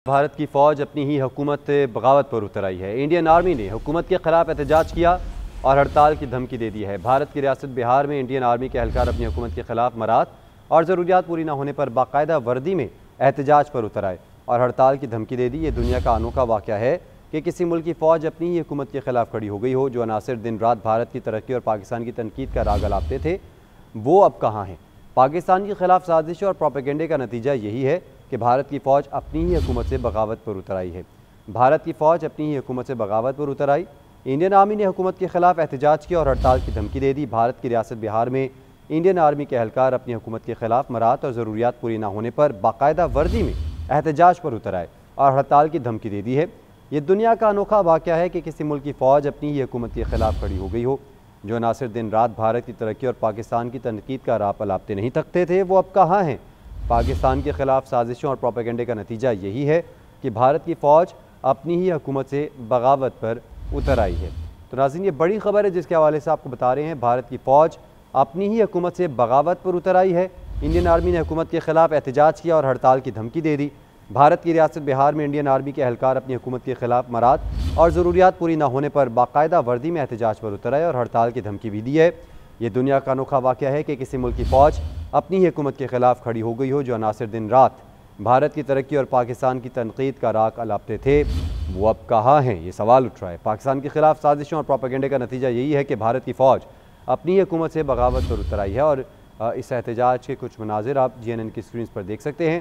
भारत की फ़ौज अपनी ही हुकूमत बगावत पर उतर आई है। इंडियन आर्मी ने हुकूमत के ख़िलाफ़ एहतजाज किया और हड़ताल की धमकी दे दी है। भारत की रियासत बिहार में इंडियन आर्मी के एहलकार अपनी हुकूमत के ख़िलाफ़ मरात और ज़रूरियात पूरी न होने पर बाकायदा वर्दी में एहतजाज पर उतर आए और हड़ताल की धमकी दे दी। ये दुनिया का अनोखा वाक़या है कि किसी मुल्क की फ़ौज अपनी ही हुकूमत के ख़िलाफ़ खड़ी हो गई हो। जो अनासिर दिन रात भारत की तरक्की और पाकिस्तान की तनकीद का राग अलापते थे, वो अब कहाँ हैं? पाकिस्तान के ख़िलाफ़ साजिश और प्रोपेगेंडे का नतीजा यही है कि भारत की फ़ौज अपनी ही हुकूमत से बगावत पर उतर आई है। भारत की फ़ौज अपनी ही हुकूमत से बगावत पर उतर आई। इंडियन आर्मी ने हुकूमत के ख़िलाफ़ एहतजाज किया और हड़ताल की धमकी दे दी। भारत की रियासत बिहार में इंडियन आर्मी के एहलकार अपनी हुकूमत के ख़िलाफ़ मरात और ज़रूरियात पूरी न होने पर बाकायदा वर्दी में एहतजाज पर उतर आए और हड़ताल की धमकी दे दी है। ये दुनिया का अनोखा वाक़या है कि किसी मुल्क की फ़ौज अपनी ही हुकूमत के ख़िलाफ़ खड़ी हो गई हो। जो अनासिर दिन रात भारत की तरक्की और पाकिस्तान की तनकीद का राह अलापते नहीं थकते थे, वो अब कहाँ हैं? पाकिस्तान के ख़िलाफ़ साजिशों और प्रोपेगेंडे का नतीजा यही है कि भारत की फ़ौज अपनी ही हुकूमत से बगावत पर उतर आई है। तो नाज़रीन, ये बड़ी ख़बर है जिसके हवाले से आपको बता रहे हैं। भारत की फ़ौज अपनी ही हुकूमत से बगावत पर उतर आई है। इंडियन आर्मी ने हुकूमत के ख़िलाफ़ एहतजाज किया और हड़ताल की धमकी दे दी। भारत की रियासत बिहार में इंडियन आर्मी के एहलकार अपनी हुकूमत के ख़िलाफ़ मरात और ज़रूरियात पूरी न होने पर बाकायदा वर्दी में एहतजाज पर उतर आए और हड़ताल की धमकी भी दी है। ये दुनिया का अनोखा वाक़या है कि किसी मुल्क की फ़ौज अपनी ही हुकूमत के ख़िलाफ़ खड़ी हो गई हो। जो अनासिर दिन रात भारत की तरक्की और पाकिस्तान की तनकीद का राग अलापते थे, वो अब कहाँ हैं? ये सवाल उठ रहा है। पाकिस्तान के ख़िलाफ़ साजिशों और प्रोपेगेंडे का नतीजा यही है कि भारत की फ़ौज अपनी ही हुकूमत से बगावत पर उतर आई है। और इस एहतजाज के कुछ मनाजिर आप GNN की स्क्रीन पर देख सकते हैं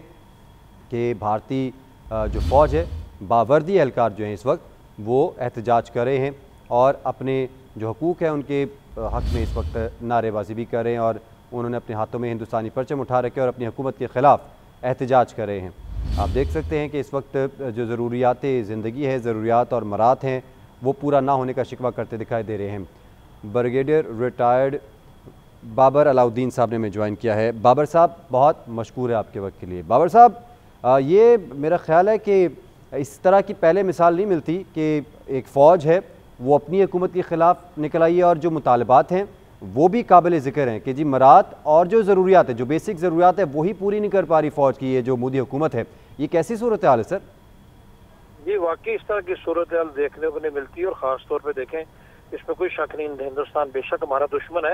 कि भारतीय जो फ़ौज है, बावर्दी एहलकार जो हैं इस वक्त वो एहतजाज कर रहे हैं और अपने जो हकूक़ हैं उनके हक़ में इस वक्त नारेबाजी भी कर रहे हैं और उन्होंने अपने हाथों में हिंदुस्तानी परचम उठा रखे और अपनी हुकूमत के ख़िलाफ़ एहतजाज कर रहे हैं। आप देख सकते हैं कि इस वक्त जो ज़रूरियात ज़िंदगी है, ज़रूरियात और मरात हैं, वो पूरा ना होने का शिकवा करते दिखाई दे रहे हैं। ब्रिगेडियर रिटायर्ड बाबर अलाउद्दीन साहब ने हमें ज्वाइन किया है। बाबर साहब, बहुत मशकूर है आपके वक्त के लिए। बाबर साहब, ये मेरा ख़्याल है कि इस तरह की पहले मिसाल नहीं मिलती कि एक फ़ौज है वो अपनी हुकूमत के ख़िलाफ़ निकल आई है और जो मुतालबात हैं वो भी काबिल ज़िक्र हैं कि जी मरात और जो ज़रूरियात है, जो बेसिक ज़रूरियात है, वही पूरी नहीं कर पा रही फ़ौज की ये जो मोदी हुकूमत है। ये कैसी सूरत हाल है सर? जी, वाकई इस तरह की सूरत हाल देखने को नहीं मिलती और ख़ास तौर पर देखें, इसमें कोई शक नहीं, हिंदुस्तान बेशक हमारा दुश्मन है,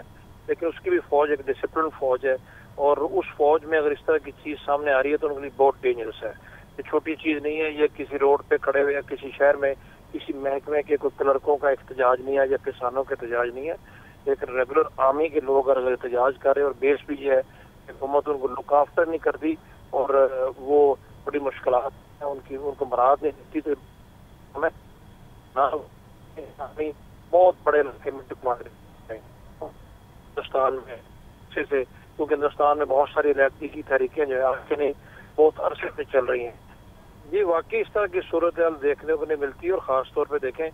लेकिन उसकी भी फ़ौज एक डिसिप्लिन फ़ौज है और उस फ़ौज में अगर इस तरह की चीज़ सामने आ रही है तो उनके लिए बहुत डेंजरस है। ये छोटी चीज़ नहीं है। ये किसी रोड पे खड़े हुए या किसी शहर में किसी महकमे के कोई क्लर्कों का एहतजाज नहीं है या किसानों का एहतजाज नहीं है। एक रेगुलर आर्मी के लोग अगर एहतजाज कर रहे हैं और बेस भी ये है कि हुकूमत उनको लुक आफ्टर नहीं करती और वो बड़ी मुश्किलात है उनकी, उनको मराद नहीं देती, तो हमें ना बहुत बड़े इलाके में हिंदुस्तान में अच्छे से, क्योंकि हिंदुस्तान में बहुत सारी इलाके की तहरीकें जो है आपके नहीं बहुत अरसे से चल रही हैं। ये वाकई इस तरह की सूरत हाल देखने को नहीं मिलती और ख़ास तौर पे देखें,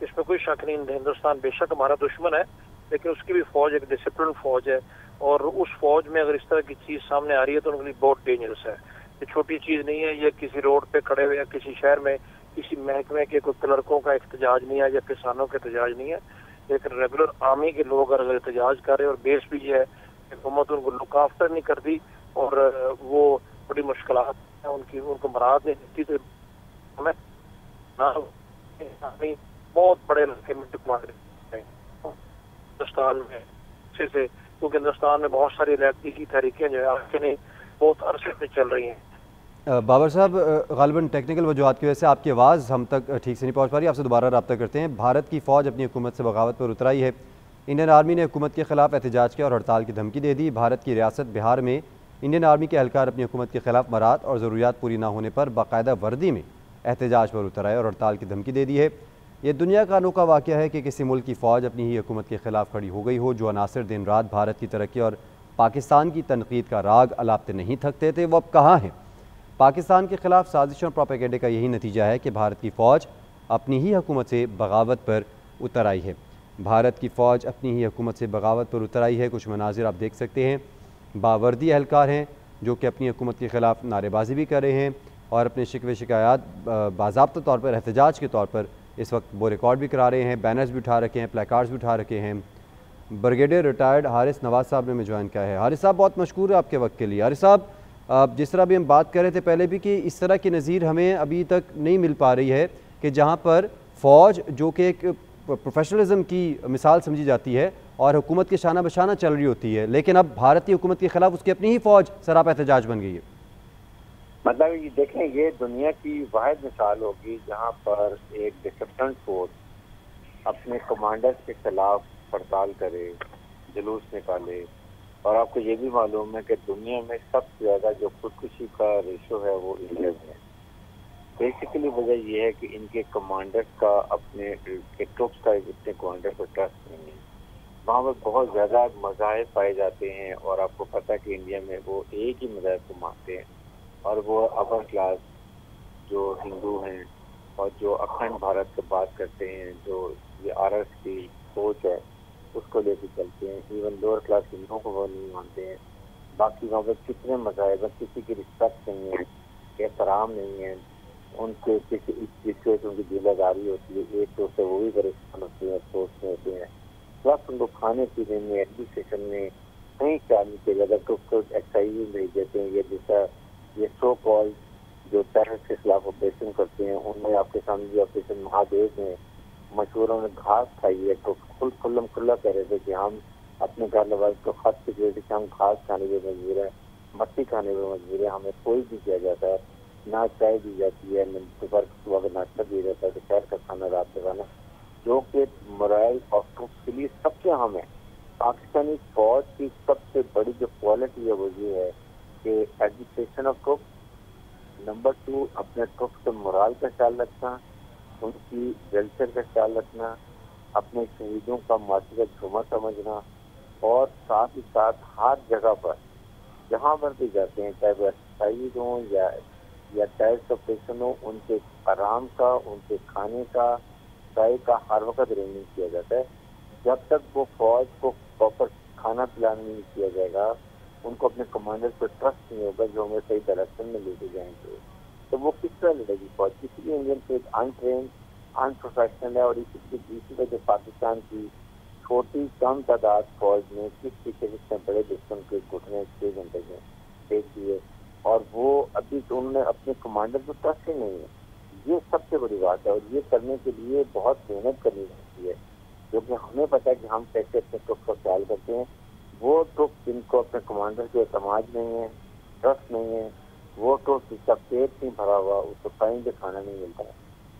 इसमें कोई शक नहीं, हिंदुस्तान बेशक हमारा दुश्मन है, लेकिन उसकी भी फ़ौज एक डिसिप्लिन फ़ौज है और उस फ़ौज में अगर इस तरह की चीज़ सामने आ रही है तो उनके लिए बहुत डेंजरस है। ये छोटी चीज़ नहीं है। ये किसी रोड पे खड़े हुए या किसी शहर में किसी महकमे के कोई क्लर्कों का एहतजाज नहीं है या किसानों का एहतजाज नहीं है। एक रेगुलर आर्मी के लोग अगर एहतजाज कर रहे हैं और बेस भी ये है कि हुकूमत उनको लुक आफ्टर नहीं करती और वो बड़ी मुश्किलात है उनकी, उनको मराद नहीं देती, तो हमें ना बहुत बड़े इलाके में हिंदुस्तान में अच्छे से, क्योंकि हिंदुस्तान में बहुत सारी इलाके की तहरीकें जो है आपके नहीं बहुत अरसे से चल रही हैं। बाबर साहब, ग़ालिबन टेक्निकल वजूहात की वजह से आपकी आवाज़ हम तक ठीक से नहीं पहुँच पा रही, आपसे दोबारा रब्ता करते हैं। भारत की फ़ौज अपनी हुकूमत से बगावत पर उतर आई है। इंडियन आर्मी ने हुकूमत के ख़िलाफ़ एहतजाज किया और हड़ताल की धमकी दे दी। भारत की रियासत बिहार में इंडियन आर्मी के एहलकार अपनी हुकूमत के ख़िलाफ़ मरात और ज़रूरियात पूरी न होने पर बाकायदा वर्दी में एहतजाज पर उतर आए और हड़ताल की धमकी दे दी है। ये दुनिया का अनोखा वाक़या है कि किसी मुल्क की फ़ौज अपनी ही हुकूमत के ख़िलाफ़ खड़ी हो गई हो। जो अनासिर दिन रात भारत की तरक्की और पाकिस्तान की तनकीद का राग अलापते नहीं थकते थे, वो अब कहाँ हैं? पाकिस्तान के ख़िलाफ़ साजिशों और प्रोपेगेंडे का यही नतीजा है कि भारत की फ़ौज अपनी ही हुकूमत से बगावत पर उतर आई है। भारत की फ़ौज अपनी ही हुकूमत से बगावत पर उतर आई है। कुछ मनाजिर आप देख सकते हैं। बावर्दी एहलकार हैं जो कि अपनी हुकूमत के ख़िलाफ़ नारेबाजी भी कर रहे हैं और अपने शिकवे शिकायत बाज़ाब्ता तौर पर एहतजाज के तौर पर इस वक्त वो रिकॉर्ड भी करा रहे हैं। बैनर्स भी उठा रखे हैं, प्लेकार्ड्स भी उठा रखे हैं। ब्रिगेडियर रिटायर्ड हारिस नवाज़ साहब ने हमें ज्वाइन किया है। हारिस साहब, बहुत मशकूर है आपके वक्त के लिए। हारिस साहब, جس طرح بھی ہم بات کر رہے تھے پہلے بھی کہ اس طرح کی نظیر ہمیں ابھی تک نہیں مل پا رہی ہے کہ جہاں پر فوج جو کہ ایک پروفیشنلزم کی مثال سمجھی جاتی ہے اور حکومت کے شانہ بشانہ چل رہی ہوتی ہے، لیکن اب بھارتی حکومت کے خلاف اس کی اپنی ہی فوج سراپا احتجاج بن گئی ہے۔ مطلب یہ دیکھیں، یہ دنیا کی واحد مثال ہوگی جہاں پر ایک ڈسپلن فورس اپنے کمانڈر کے خلاف ہڑتال کرے، جلوس نکالے، اور آپ کو یہ بھی معلوم ہے کہ دنیا میں سب سے زیادہ جو خودکشی کا ریشو ہے وہ انڈیا میں ہے۔ بیسیکلی وجہ یہ ہے کہ ان کے کمانڈر کا اپنے ٹروپس کا اپنے کمانڈر کو ٹرسٹ نہیں ہے۔ وہاں پر بہت زیادہ مذاہب پائے جاتے ہیں، اور آپ کو پتہ ہے کہ انڈیا میں وہ ایک ہی مذہب کو مانتے ہیں، اور وہ اپر کلاس جو ہندو ہیں اور جو اکھنڈ بھارت کی بات کرتے ہیں، جو یہ آر ایس کی سوچ ہے اس کو لے کے چلتے ہیں، ایون لوور کلاس ہندوؤں کو وہ نہیں مانتے ہیں۔ باقی وہاں پر کتنے مذاہب ہیں، کسی کی رسپیکٹ نہیں ہے، احترام نہیں ہے، ان کے کسی چیز سے ان کی دل آزاری ہوتی ہے، ایک دوسرے وہ بھی پریشان ہوتے ہیں، سوچتے ہوتے ہیں، پلس ان کو کھانے پینے میں، ایڈمنسٹریشن میں کہیں خیال نہیں کیا جاتا کہ اس کو ایکسائز بھیج دیتے ہیں۔ یہ جیسا یہ سو کال جو ٹیررسٹ کے خلاف آپریشن کرتے ہیں، ان میں آپ کے سامنے جو آپریشن مہادیو میں مشہور، انہوں نے گھاس کھائی ہے تو کھلا کہہ رہے تھے کہ ہم اپنے گھر والوں کو خط سیکورٹی سے ہم گھاس کھانے پہ مجبور ہیں، مٹی کھانے پہ مجبور ہیں، ہمیں کوئی بھی کیا جاتا ہے، نہ چائے دی جاتی ہے، نہ دوپہر صبح کا ناشتہ دیا جاتا ہے، دوپہر کا کھانا، رات کا کھانا، جو کہ مرائل آف ٹروپس کے لیے سب سے اہم ہے۔ پاکستانی فوج کی سب سے بڑی جو کوالٹی ہے وہ یہ ہے کہ ایجوکیشن آف ٹروپس، نمبر 2 اپنے ٹروپس کے مرال کا خیال رکھنا، ان کی ویلفیئر کا خیال رکھنا، اپنے شہیدوں کا ماضی کا جھومر سمجھنا، اور ساتھ ہی ساتھ ہر جگہ پر جہاں پر بھی جاتے ہیں، چاہے وہ ایکسرسائز ہوں یا ٹیررسٹ آپریشن ہو، ان کے آرام کا، ان کے کھانے کا، چائے کا ہر وقت ارینجمنٹ کیا جاتا ہے۔ جب تک وہ فوج کو پراپر کھانا پلانا نہیں کیا جائے گا، ان کو اپنے کمانڈر پہ ٹرسٹ نہیں ہوگا جو ہمیں صحیح ڈائریکشن میں لے کے جائیں گے، تو وہ کس طرح لڑے گی فوج؟ کسی بھی انڈین سے انٹرینڈ، ان پروفیشنل ہے، اور اسی وجہ پاکستان کی چھوٹی کم تعداد فوج نے کس طریقے سے بڑے دشمن کے گھٹنے 6 گھنٹے میں پھینک دیے، اور وہ ابھی تو انہوں نے اپنے کمانڈر کو ٹرسٹ ہی نہیں ہے۔ یہ سب سے بڑی بات ہے، اور یہ کرنے کے لیے بہت محنت کرنی پڑتی ہے، کیونکہ ہمیں پتہ ہے کہ ہم کیسے اپنے ٹروپ کا خیال کرتے ہیں۔ وہ ٹروپ جن کو اپنے کمانڈر کے اعتماد نہیں ہے، ٹرسٹ نہیں ہے، وہ ٹروپ جس کا پیٹ نہیں بھرا ہوا، اس کو ٹائم پہ کھانا نہیں ملتا،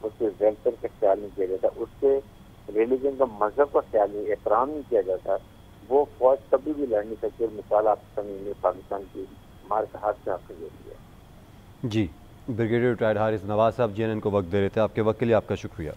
اس کے ویلفیئر کا خیال نہیں کیا جاتا، اس کے ریلیجن کا، مذہب کا خیال نہیں، احترام نہیں کیا جاتا، وہ فوج کبھی بھی لڑ نہیں سکتی۔ مثال آپ سامنے پاکستان کی مار کا ہاتھ سے آپ کو دیتی ہے۔ جی، بریگیڈیئر ریٹائرڈ حارث نواز صاحب جی این این کو وقت دے رہے تھے، آپ کے وقت کے لیے آپ کا شکریہ۔